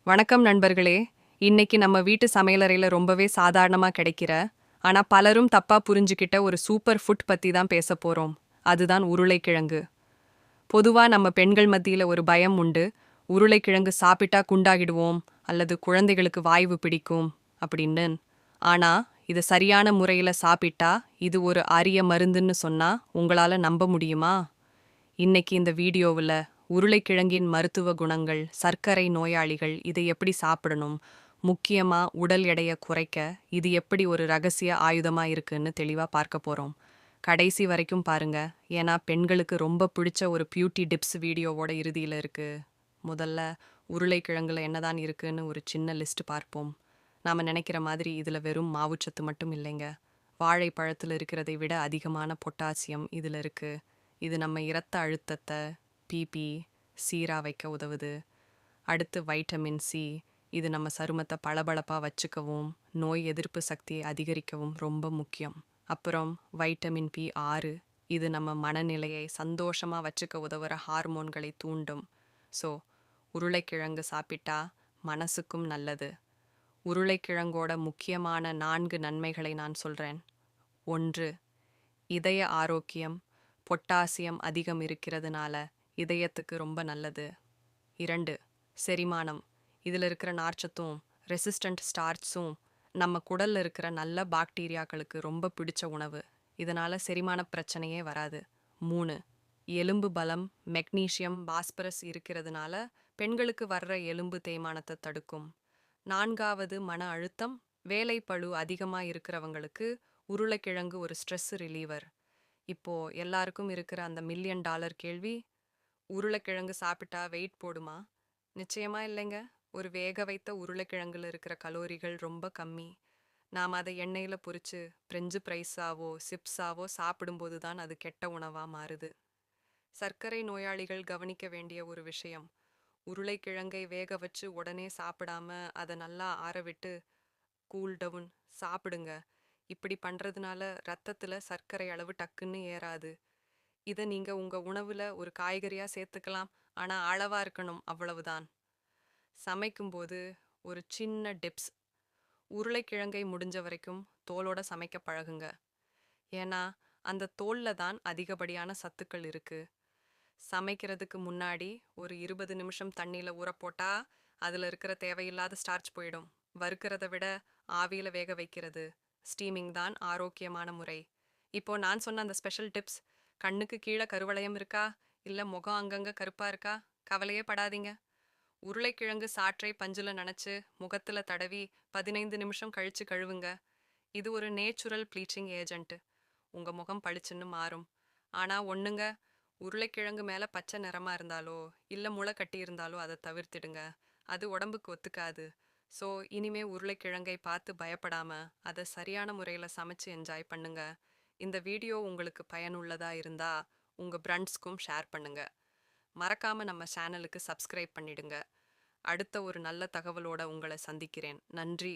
வணக்கம் நண்பர்களே. இன்னைக்கு நம்ம வீட்டு சமையலறையில ரொம்பவே சாதாரணமா கிடைக்கிற, ஆனா பலரும் தப்பா புரிஞ்சுக்கிட்ட ஒரு சூப்பர் ஃபுட் பத்தி தான் பேச போறோம். அதுதான் உருளைக்கிழங்கு. பொதுவா நம்ம பெண்கள் மத்தியில ஒரு பயம் உண்டு. உருளைக்கிழங்கு சாப்பிட்டா குண்டாகிடுவோம் அல்லது குழந்தைகளுக்கு வாய்வு பிடிக்கும் அப்படின்னு. ஆனா இது சரியான முறையில சாப்பிட்டா இது ஒரு அரிய மருந்துன்னு சொன்னா உங்களால நம்ப முடியுமா? இன்னைக்கு இந்த வீடியோவில் உருளைக்கிழங்கின் மருத்துவ குணங்கள், சர்க்கரை நோயாளிகள் இதை எப்படி சாப்பிடணும், முக்கியமா உடல் எடையை குறைக்க இது எப்படி ஒரு ரகசிய ஆயுதமா இருக்குன்னு தெளிவா பார்க்க போறோம். கடைசி வரைக்கும் பாருங்க, ஏன்னா பெண்களுக்கு ரொம்ப பிடிச்ச ஒரு பியூட்டி டிப்ஸ் வீடியோவோட இறுதியில் இருக்கு. முதல்ல உருளைக்கிழங்குல என்னதான் இருக்குன்னு ஒரு சின்ன லிஸ்ட் பார்ப்போம். நாம நினைக்கிற மாதிரி இதுல வெறும் மாவுச்சத்து மட்டும் இல்லைங்க. வாழைப்பழத்தில் இருக்கிறதை விட அதிகமான பொட்டாசியம் இதுல இருக்கு. இது நம்ம இரத்த அழுத்தத்தை பிபி சீரா வைக்க உதவுது. அடுத்து வைட்டமின் சி. இது நம்ம சருமத்தை பளபளப்பாக வச்சுக்கவும் நோய் எதிர்ப்பு சக்தியை அதிகரிக்கவும் ரொம்ப முக்கியம். அப்புறம் வைட்டமின் பி6. இது நம்ம மனநிலையை சந்தோஷமாக வச்சுக்க உதவுற ஹார்மோன்களை தூண்டும். ஸோ உருளைக்கிழங்கு சாப்பிட்டா மனசுக்கும் நல்லது. உருளைக்கிழங்கோட முக்கியமான 4 நன்மைகளை நான் சொல்கிறேன். 1. இதய ஆரோக்கியம். பொட்டாசியம் அதிகம் இருக்கிறதுனால இதயத்துக்கு ரொம்ப நல்லது. 2. செரிமானம். இதில் இருக்கிற நார்ச்சத்தும் ரெசிஸ்டண்ட் ஸ்டார்ச்சும் நம்ம குடல்ல இருக்கிற நல்ல பாக்டீரியாக்களுக்கு ரொம்ப பிடிச்ச உணவு. இதனால செரிமான பிரச்சனையே வராது. 3. எலும்பு பலம். மெக்னீசியம் பாஸ்பரஸ் இருக்கிறதுனால பெண்களுக்கு வர்ற எலும்பு தேய்மானத்தை தடுக்கும். 4. மன அழுத்தம். வேலை பளு அதிகமாக இருக்கிறவங்களுக்கு உருளைக்கிழங்கு ஒரு ஸ்ட்ரெஸ் ரிலீவர். இப்போ எல்லாருக்கும் இருக்கிற அந்த $1,000,000 கேள்வி, உருளைக்கிழங்கு சாப்பிட்டா வெயிட் போடுமா? நிச்சயமா இல்லைங்க. ஒரு வேக வைத்த உருளைக்கிழங்குல இருக்கிற கலோரிகள் ரொம்ப கம்மி. நாம் அதை எண்ணெயில பொரிச்சு பிரெஞ்சு ஃப்ரைஸாவோ சிப்ஸாவோ சாப்பிடும்போது தான் அது கெட்ட உணவா மாறுது. சர்க்கரை நோயாளிகள் கவனிக்க வேண்டிய ஒரு விஷயம், உருளைக்கிழங்கை வேக வச்சு உடனே சாப்பிடாம அதை நல்லா ஆறவிட்டு கூல் டவுன் சாப்பிடுங்க. இப்படி பண்றதுனால ரத்தத்துல சர்க்கரை அளவு டக்குன்னு ஏறாது. இதை நீங்க உங்க உணவுல ஒரு காய்கறியா சேர்த்துக்கலாம், ஆனா அளவா இருக்கணும், அவ்வளவுதான். சமைக்கும்போது ஒரு சின்ன டிப்ஸ், உருளைக்கிழங்கை முடிஞ்ச வரைக்கும் தோலோட சமைக்க பழகுங்க. ஏன்னா அந்த தோல்ல தான் அதிகப்படியான சத்துக்கள் இருக்கு. சமைக்கிறதுக்கு முன்னாடி ஒரு 20 நிமிஷம் தண்ணியில ஊற போட்டா அதுல இருக்கிற தேவையில்லாத ஸ்டார்ச் போயிடும். வறுக்கிறத விட ஆவியில வேக வைக்கிறது, ஸ்டீமிங் தான் ஆரோக்கியமான முறை. இப்போ நான் சொன்ன அந்த ஸ்பெஷல் டிப்ஸ், கண்ணுக்கு கீழே கருவளையம் இருக்கா இல்ல முகம் அங்கங்க கருப்பா இருக்கா, கவலையே படாதீங்க. உருளைக்கிழங்கு சாற்றை பஞ்சுல நனைச்சு முகத்துல தடவி 15 நிமிஷம் கழிச்சு கழுவுங்க. இது ஒரு நேச்சுரல் ப்ளீச்சிங் ஏஜென்ட். உங்க முகம் பளிச்சுன்னு மாறும். ஆனா ஒண்ணுங்க, உருளைக்கிழங்கு மேல பச்சை நிறமா இருந்தாலோ இல்ல முளை கட்டி இருந்தாலோ அதை தவிர்த்திடுங்க. அது உடம்புக்கு ஒத்துக்காது. ஸோ இனிமே உருளைக்கிழங்கை பார்த்து பயப்படாம அதை சரியான முறையில சமைச்சு என்ஜாய் பண்ணுங்க. இந்த வீடியோ உங்களுக்கு பயனுள்ளதா இருந்தா உங்க ஃப்ரெண்ட்ஸ்க்கும் ஷேர் பண்ணுங்க. மறக்காம நம்ம சேனலுக்கு சப்ஸ்கிரைப் பண்ணிடுங்க. அடுத்த ஒரு நல்ல தகவலோட உங்களை சந்திக்கிறேன். நன்றி.